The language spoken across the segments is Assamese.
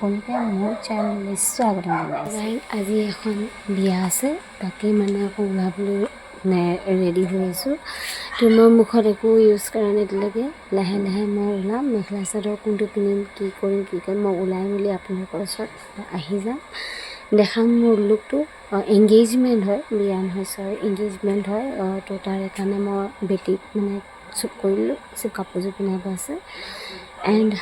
সকলোকে মোৰ চেনেললৈ স্বাগতম জনাইছোঁ। আজি এখন বিয়া আছে, তাকেই মানে আকৌ ওলাবলৈ ৰেডি হৈ আছোঁ। তো মই মুখত একো ইউজ কৰা নাই এতিয়ালৈকে। লাহে লাহে মই ওলাম, মেখেলা চাদৰ কোনটো পিন্ধিম, কি কৰিম মই ওলাই মেলি আপোনালোকৰ ওচৰত আহি যাম, দেখাম মোৰ লুকটো। এংগেজমেণ্ট হয়, বিয়া নহয় চৰি, এংগেজমেণ্ট হয়। তো তাৰ কাৰণে মই বেটিক মানে শ্বুট কৰিলোঁ, চব কাপোৰযোৰ পিন্ধাব আছে। এণ্ড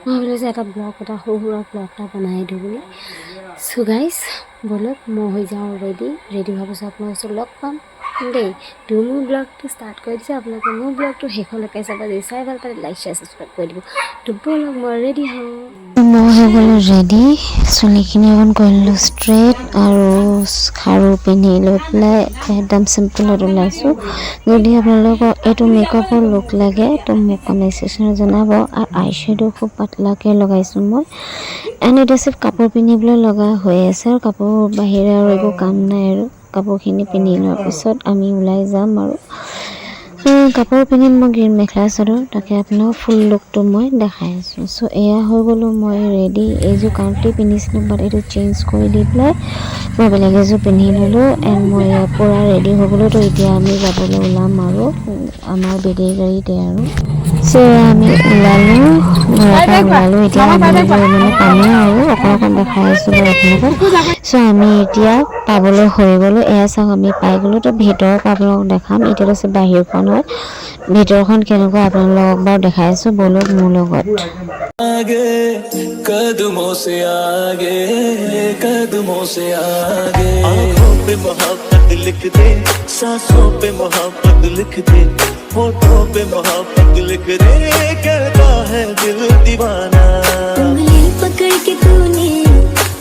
মই ভাবিলোঁ যে এটা ব্লগ, এটা সৰু সুৰা ব্লগ এটা বনাই দিওঁ বুলি। চ' গাইজ ব'লক মই হৈ যাওঁ ৰেডি হোৱাৰ পাছত আপোনাৰ ওচৰত লগ পাম দেই। তো মোৰ ব্লগটো ষ্টাৰ্ট কৰি দিছে, আপোনালোকে মোৰ ব্লগটো শেষলৈকে চাব, যদি চাই ভাল পালে লাইক শ্বেয়াৰ ছাবস্ক্ৰাইব কৰি দিব। তো ব'লক মই ৰেডি হওঁ। মই হৈ গ'লোঁ ৰেডি, চুলিখিনি অকণ কৰিলোঁ ষ্ট্ৰেইট আৰু খাৰু পিন্ধি লৈ পেলাই একদম চিম্পলত ওলাইছোঁ। যদি আপোনালোকক এইটো মেকআপৰ লুক লাগে তো মোক কমেণ্ট ছেকশ্যনত জনাব। আৰু আই শ্বেডো খুব পাতলাকৈ লগাইছোঁ মই। এণ্ড এতিয়া চিফ কাপোৰ পিন্ধিবলৈ লগা হৈ আছে, আৰু কাপোৰ বাহিৰে আৰু একো কাম নাই। আৰু কাপোৰখিনি পিন্ধি লোৱাৰ পিছত আমি ওলাই যাম। আৰু কাপোৰ পিন্ধিম মই গ্ৰীণ মেখেলা চাদৰ, তাকে আপোনাক ফুল লুকটো মই দেখাই আছোঁ। চ' এয়া হৈ গ'লোঁ মই ৰেডি। এইযোৰ কাৰ্লি পিন্ধিছিলোঁ, বাট এইটো চেঞ্জ কৰি দি পেলাই মই বেলেগ এযোৰ পিন্ধি ল'লোঁ। এণ্ড মই ইয়াৰ পৰা ৰেডি হৈ গ'লোঁ। তো এতিয়া আমি যাবলৈ ওলাম আৰু আমাৰ বেটেৰী গাড়ীতে। আৰু চ' আমি ওলালোঁ, এতিয়া আমি মানে পামেই আৰু অকণ দেখাই আছোঁ বাৰু আপোনালোকক। চ' আমি এতিয়া পাবলৈ হৈ গ'লোঁ। এয়া চাওক আমি পাই গ'লোঁ। তো ভিতৰৰ পৰা আপোনালোকক দেখাম। এতিয়াতো চব বাহিৰখন হয়, ভিতৰখন কেনেকুৱা আপোনালোকক বাৰু দেখাই আছোঁ, ব'লক মোৰ লগত। कदमों से आगे कदमों से आगे, आँखों पे मोहब्बत लिख दे, सांसों पे मोहब्बत लिख दे, होठों पे मोहब्बत लिख दे, कहता है दिल दीवाना। उंगली पकड़ के तूने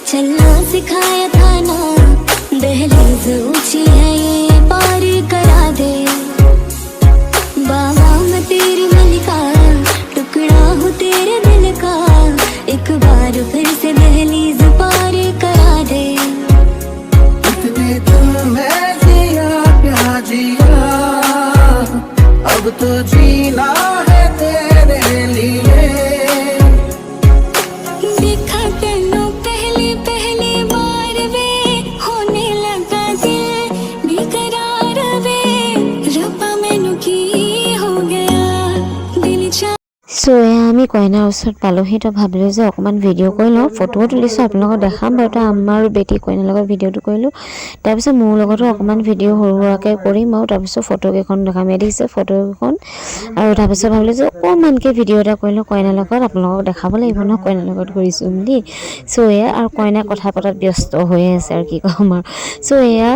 चलना सिखाया था ना, दहलीज ऊंची है ये पार करा दे। बाबा मैं तेरी मलिका, टुकड़ा हूँ तेरे दिल का, एक बार फिर से दहलीज पार करा दे। इतने दिल में जिया क्या जिया, अब तो जीना है तेरे लिए। देखा तेनों पहली पहली बार वे, होने लगा दिल बेकरार वे, रब्बा मैनू की हो गया दिल चा। চ' এয়া আমি কইনাৰ ওচৰত পালোহি। তো ভাবিলোঁ যে অকণমান ভিডিঅ' কৰি লওঁ, ফটোও তুলিছোঁ, আপোনালোকক দেখাম বাৰু। তো আমাৰ বেটি কইনাৰ লগত ভিডিঅ'টো কৰিলোঁ, তাৰপিছত মোৰ লগতো অকণমান ভিডিঅ' সৰু সুৰাকৈ কৰিম। আৰু তাৰপিছত ফটোকেইখন দেখাম, দেখিছে ফটোকেইখন। আৰু তাৰপিছত ভাবিলোঁ যে অকণমানকৈ ভিডিঅ' এটা কৰি লওঁ কইনাৰ লগত, আপোনালোকক দেখাব লাগিব ন কইনাৰ লগত কৰিছোঁ বুলি। চ' এয়া আৰু কইনাই কথা পতাত ব্যস্ত হৈ আছে আৰু কি ক'ম আৰু। চ' এয়া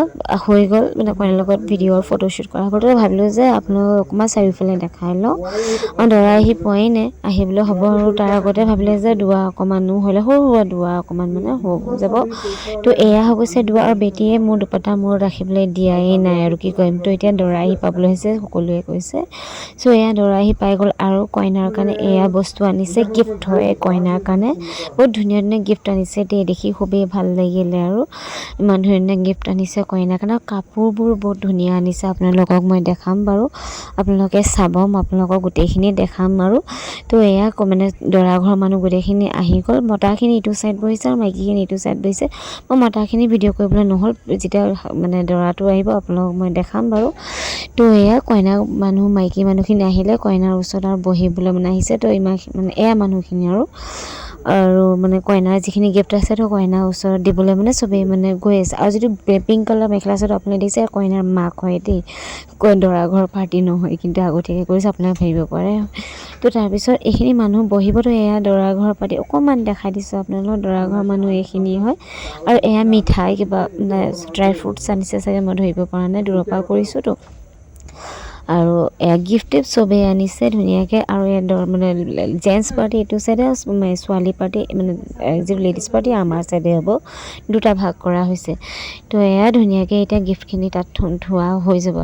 হৈ গ'ল মানে কইনাৰ লগত ভিডিঅ' ফটোশ্বুট কৰা হ'ল। ভাবিলোঁ যে আপোনালোকক অকণমান চাৰিওফালে দেখাই লওঁ। আৰু দৰা আহি পোৱাই নাই, আহিবলৈ হ'ব। আৰু তাৰ আগতে ভাবিলে যে দুৱা অকণমানো হ'লে, সৰু সুৰা দুৱা অকণমান মানে হৈ যাব। তো এয়া হৈ গৈছে দুৱা। আৰু বেটিয়ে মোৰ দুপটা মূৰত ৰাখিবলৈ দিয়াই নাই আৰু কি কৰিম। তো এতিয়া দৰা আহি পাবলৈ হৈছে, সকলোৱে কৈছে। চ' এয়া দৰা আহি পাই গ'ল। আৰু কইনাৰ কাৰণে এয়া বস্তু আনিছে, গিফ্ট হয় কইনাৰ কাৰণে। বহুত ধুনীয়া ধুনীয়া গিফ্ট আনিছে দেই, দেখি খুবেই ভাল লাগিলে। আৰু ইমান ধুনীয়া ধুনীয়া গিফ্ট আনিছে কইনাৰ কাৰণে। কাপোৰবোৰ বহুত ধুনীয়া আনিছে, আপোনালোকক মই দেখাম বাৰু, আপোনালোকে চাব, মই আপোনালোকক গোটেইখিনি দেখাম। আৰু তো এয়া মানে দৰা ঘৰৰ মানুহ গোটেইখিনি আহি গ'ল। মতাখিনি ইটো ছাইড বহিছে আৰু মাইকীখিনি ইটো ছাইড বহিছে। মই মতাখিনি ভিডিঅ' কৰিবলৈ নহ'ল, যেতিয়া মানে দৰাটো আহিব আপোনালোকক মই দেখাম বাৰু। তো এয়া কইনা মানুহ, মাইকী মানুহখিনি আহিলে কইনাৰ ওচৰত আৰু বহিবলৈ মানে আহিছে। তো ইমান মানে এয়া মানুহখিনি আৰু মানে কইনাৰ যিখিনি গিফ্ট আছে তো কইনাৰ ওচৰত দিবলৈ মানে চবেই মানে গৈ আছে। আৰু যিটো পিংক কালাৰ মেখেলা চাদৰ আপুনি দেখিছে, কইনাৰ মাক হয় দেই, দৰা ঘৰ পাৰ্টি নহয়, কিন্তু আগতীয়াকৈ কৰিছে, আপোনালোকে ভাবিব পাৰে। তো তাৰপিছত এইখিনি মানুহ বহিবতো, এয়া দৰা ঘৰ পাৰ্টি অকণমান দেখাই দিছোঁ আপোনালোকক। দৰা ঘৰৰ মানুহ এইখিনি হয়। আৰু এয়া মিঠাই কিবা ড্ৰাই ফ্ৰুটছ আনিছে চাগে, মই ধৰিব পৰা নাই, দূৰৰ পৰা কৰিছোঁতো। আৰু এয়া গিফ্ট চবেই আনিছে ধুনীয়াকৈ। আৰু এয়া মানে জেণ্টছ পাৰ্টি এইটো চাইডে, ছোৱালী পাৰ্টি মানে যিটো লেডিজ পাৰ্টি আমাৰ চাইডে হ'ব, দুটা ভাগ কৰা হৈছে। তো এয়া ধুনীয়াকৈ এতিয়া গিফ্টখিনি তাত থোৱা হৈ যাব।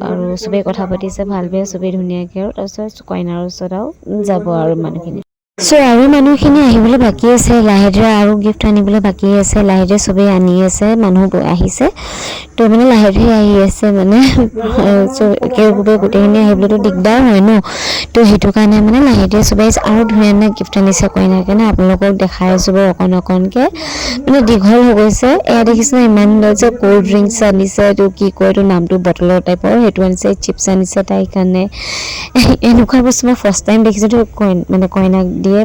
আৰু চবেই কথা পাতিছে ভাল বেয়া, চবেই ধুনীয়াকৈ। আৰু তাৰপিছত কইনাৰ ওচৰত আৰু যাব আৰু মানুহখিনি। সো আৰু মানুহখিনি আহিবলৈ বাকী আছে, লাহেৰে আৰু গিফ্ট আনিবলৈ বাকী আছে, লাহেৰে চবেই আনি আছে, মানুহ আহিছে তো মানে লাহেৰে আহি আছে মানে একেবাৰে গোটেইখিনি আহিবলৈতো দিগদাৰ হয় ন, তো সেইটো কাৰণে মানে লাহেৰে চবেই আৰু ধুনীয়া ধুনীয়া গিফ্ট আনিছে কইনাৰ কাৰণে। আপোনালোকক দেখাই আছোঁ বাৰু অকণকৈ, মানে দীঘল হৈ গৈছে। এয়া দেখিছে ইমান যে ক'ল্ড ড্ৰিংকছ আনিছে, এইটো কি কয় এইটো নামটো, বটলৰ টাইপৰ, সেইটো আনিছে, চিপছ আনিছে তাইৰ কাৰণে। এনেকুৱা বস্তু মই ফাৰ্ষ্ট টাইম দেখিছোঁ তো মানে কইনাক দিয়ে,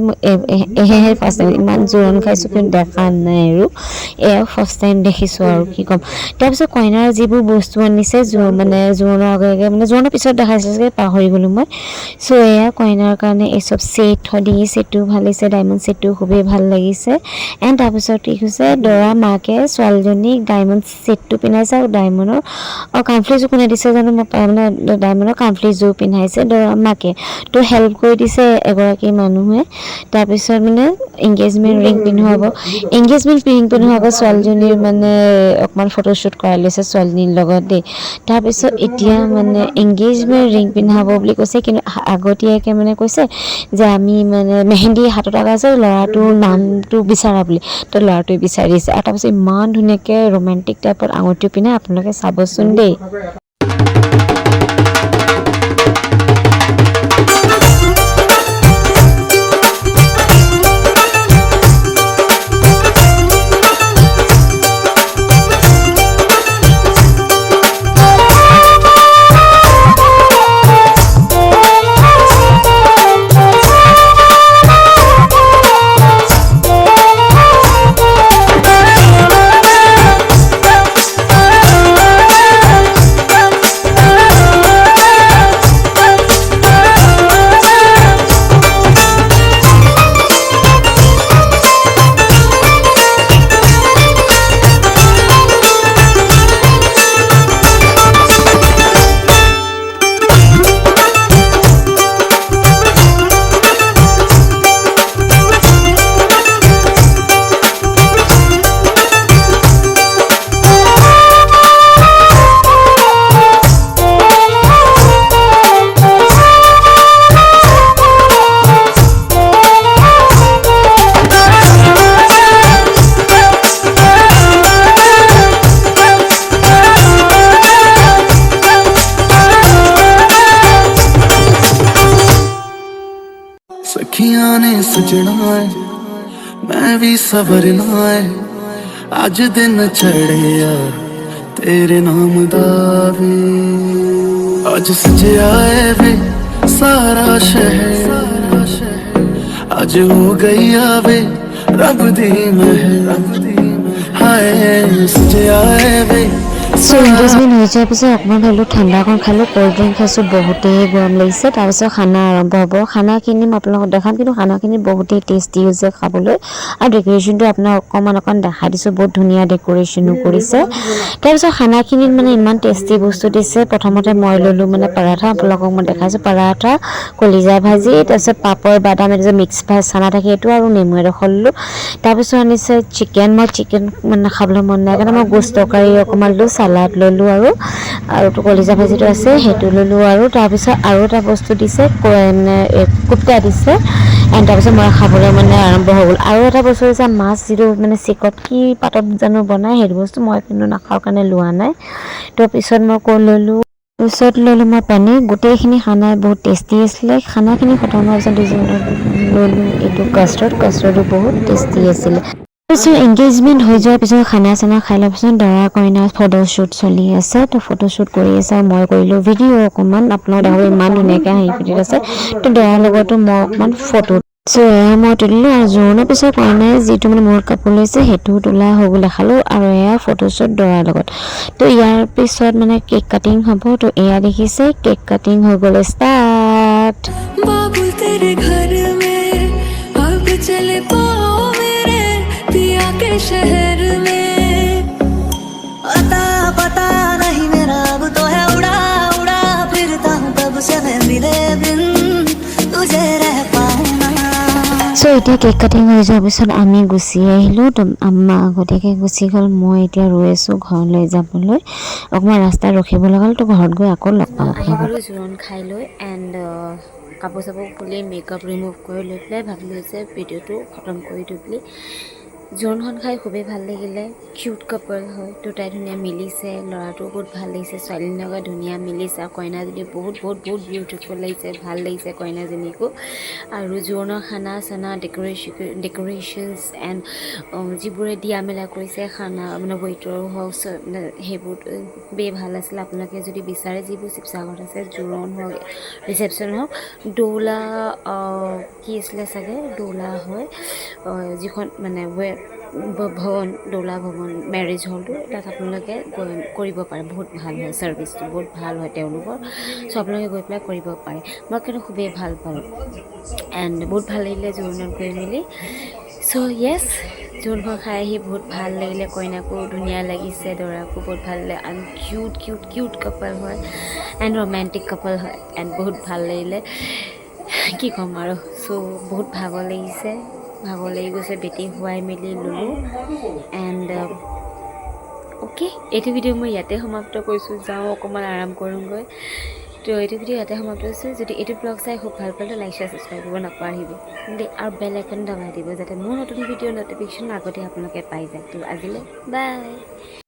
এহে ফাৰ্ষ্ট টাইম ইমান জোৰণ খাইছোঁ কিন্তু দেখা নাই আৰু এয়া ফাৰ্ষ্ট টাইম দেখিছোঁ আৰু কি ক'ম। তাৰপিছত কইনাৰ যিবোৰ বস্তু আনিছে মানে জোৰোণৰ আগে মানে জোৰোণৰ পিছত দেখাইছে চাগে, পাহৰি গ'লোঁ মই। চ' এয়া কইনাৰ কাৰণে এই চব ছেট দি, ছেটটো ভাল লাগিছে, ডায়মণ্ড ছেটটো খুবেই ভাল লাগিছে। এণ্ড তাৰপিছত কি হৈছে, দৰা মাকে ছোৱালীজনীক ডায়মণ্ড ছেটটো পিন্ধাইছে আৰু ডায়মণ্ডৰ কাণফুলিযোৰ কোনে দিছে জানো, মই মানে ডায়মণ্ডৰ কাণফুলিযোৰ পিন্ধাইছে দৰা মাকে, তো হেল্প কৰি দিছে এগৰাকী মানুহে। তাৰপিছত মানে এংগেজমেণ্ট ৰিং পিন্ধোৱাব, এংগেজমেণ্ট ৰিং পিন্ধোৱাব ছোৱালীজনীৰ মানে অকণমান ফটোশ্বুট কৰাই লৈছে ছোৱালীজনীৰ লগত দেই। তাৰপিছত এতিয়া মানে এংগেজমেণ্ট ৰিং পিন্ধাব বুলি কৈছে, কিন্তু আগতীয়াকৈ মানে কৈছে যে আমি মানে মেহেন্দি হাতত লগাইছে, ল'ৰাটোৰ নামটো বিচাৰা বুলি, তো ল'ৰাটোৱে বিচাৰিছে। আৰু তাৰপিছত ইমান ধুনীয়াকৈ ৰোমেণ্টিক টাইপত আঙুঠিও পিন্ধাই, আপোনালোকে চাবচোন দেই। सखियां ने सजना है मैं भी सवरना है, अज दिन चढ़े यार तेरे नाम दा वे, अज सजया है वे सारा शहर, अज हो गई आवे रब दी महर, हाय सजया है वे। সো এংগেজমেণ্ট হৈ যোৱাৰ পিছত অকণমান ভাবিলোঁ ঠাণ্ডা অকণ খালোঁ, ক'ল্ড ড্ৰিংক খাইছোঁ, বহুতেই গৰম লাগিছে। তাৰপিছত খানা আৰম্ভ হ'ব, খানাখিনি মই আপোনালোকক দেখাম, কিন্তু খানাখিনি বহুতেই টেষ্টি হৈছে খাবলৈ। আৰু ডেক'ৰেশ্যনটো আপোনাক অকণমান দেখাই দিছোঁ, বহুত ধুনীয়া ডেক'ৰেশ্যনো কৰিছে। তাৰপিছত খানাখিনিত মানে ইমান টেষ্টি বস্তু দিছে। প্ৰথমতে মই ল'লোঁ মানে পৰাঠা, আপোনালোকক মই দেখাইছোঁ, পৰাঠা, কলিজা ভাজি, তাৰপিছত পাপৰ, বাদাম, এইটো যে মিক্স ভাজ চানা থাকে সেইটো, আৰু নেমু এডোখৰ ল'লোঁ। তাৰপিছত আনিছে চিকেন, মই চিকেন মানে খাবলৈ মন নাই কাৰণে মই গোছ তৰকাৰী অকণমান ল'লোঁ, চালাড ল'লোঁ, আৰু কলিজা ভাজিটো আছে সেইটো ল'লোঁ। আৰু তাৰপিছত আৰু এটা বস্তু দিছে, মানে কুপ্তা দিছে। এণ্ড তাৰপিছত মই খাবলৈ মানে আৰম্ভ হৈ গ'ল। আৰু এটা বস্তু হৈছে মাছ, যিটো মানে চিকট কি পাতত জানো বনায়, সেইটো বস্তু মই কিন্তু নাখাওঁ কাৰণে লোৱা নাই। তো পিছত মই ল'লোঁ, পিছত ল'লোঁ মই পনীৰ। গোটেইখিনি খানা বহুত টেষ্টি আছিলে। খানাখিনি খতম হোৱাৰ পিছত ল'লোঁ এইটো কাষ্টাৰ্ডো বহুত টেষ্টি আছিলে। তাৰপিছত এংগেজমেণ্ট হৈ যোৱাৰ পিছত খানা চানা খাই লোৱাৰ পিছত দৰা কইনাৰ ফটোশ্বুট চলি আছে, তো ফটোশ্বুট কৰি আছে। মই কৰিলোঁ ভিডিঅ' অকণমান, আপোনালোক দেখাব ইমান ধুনীয়াকৈ হাঁহি ফূৰ্তিত আছে। তো দৰাৰ লগতো মই অকণমান ফটো এয়া মই তুলিলোঁ। আৰু জোৰোণৰ পিছত কইনাই যিটো মানে মূৰত কাপোৰ লৈছে সেইটোও তোলা হৈ গ'ল দেখালোঁ। আৰু এয়া ফটোশ্বুট দৰাৰ লগত। তো ইয়াৰ পিছত মানে কেক কাটিং হ'ব। তো এয়া দেখিছে কেক কাটিং হৈ গ'ল, ষ্টাৰ্ট। बाबू तेरे घर में अब चले पाओ मेरे पिया के शहर में, अता पता नहीं मेरा अब तो है उड़ा उड़ा फिरता हूँ कब से मैं मिले बिन तुझे रह पाऊँ ना। সো এতিয়া কেক কাটিং হৈ যোৱাৰ পিছত আমি গুচি আহিলোঁ। তো আম্মা আগতীয়াকৈ গুচি গ'ল। মই এতিয়া ৰৈ আছোঁ ঘৰলৈ যাবলৈ। অকণমান ৰাস্তাত ৰখিব লগা হ'ল। তো ঘৰত গৈ আকৌ লগ পাম আহি গ'লোঁ জোৰণ খাই লৈ এণ্ড কাপোৰ চাপোৰ খুলি মেকআপ ৰিমুভ কৰি লৈ পেলাই ভাবিলোঁ যে ভিডিঅ'টো খতম কৰি দিওঁ বুলি। জোৰণখন খাই খুবেই ভাল লাগিলে। কিউট কাপল হয়, দুটাই ধুনীয়া মিলিছে। ল'ৰাটোও বহুত ভাল লাগিছে, ছোৱালীজনীৰ লগত ধুনীয়া মিলিছে। আৰু কইনাজনী বহুত বহুত বহুত বিউটিফুল লাগিছে, ভাল লাগিছে কইনাজনীকো। আৰু জোৰোণৰ খানা চানা ডেক'ৰেশ্যনছ এণ্ড যিবোৰে দিয়া মেলা কৰিছে খানা মানে ৱেইটাৰো হওক সেইবোৰ খুবেই ভাল আছিলে। আপোনালোকে যদি বিচাৰে যিবোৰ শিৱসাগৰত আছে জোৰোণ হওক ৰিচেপশ্যন হওক দৌলা কি আছিলে চাগে দৌলা হয় যিখন মানে ভৱন দৌলা ভৱন মেৰেজ হলটো তাত আপোনালোকে কৰিব পাৰে। বহুত ভাল হয়, ছাৰ্ভিচটো বহুত ভাল হয় তেওঁলোকৰ। চ' আপোনালোকে গৈ পেলাই কৰিব পাৰে। মই কিন্তু খুবেই ভাল পালোঁ এণ্ড বহুত ভাল লাগিলে জোৰোণত গৈ মেলি। চ' য়েছ, জোৰোণখন খাই আহি বহুত ভাল লাগিলে। কইনাকো ধুনীয়া লাগিছে, দৰাকো বহুত ভাল লাগিলে। এণ্ড কিউট কাপল হয় এণ্ড ৰোমেণ্টিক কাপল হয় এণ্ড বহুত ভাল লাগিলে। কি ক'ম আৰু। চ' বহুত ভাগৰ লাগিছে, ভাগৰ লাগি গৈছে। বেটী শুৱাই মেলি ল'লোঁ এণ্ড অ'কে, এইটো ভিডিঅ' মই ইয়াতে সমাপ্ত কৰিছোঁ। যাওঁ অকণমান আৰাম কৰোঁগৈ। তো এইটো ভিডিঅ' ইয়াতে সমাপ্ত কৰিছোঁ। যদি এইটো ব্লগ চাই খুব ভাল পালে লাইক শ্বেয়াৰ ছাবস্ক্ৰাইব কৰিব নাপাহৰিব দেই, আৰু বেল আইকন দবাই দিব যাতে মোৰ নতুন ভিডিঅ'ৰ ন'টিফিকেশ্যন আগতে আপোনালোকে পাই যায়। তো আজিলৈ বাই।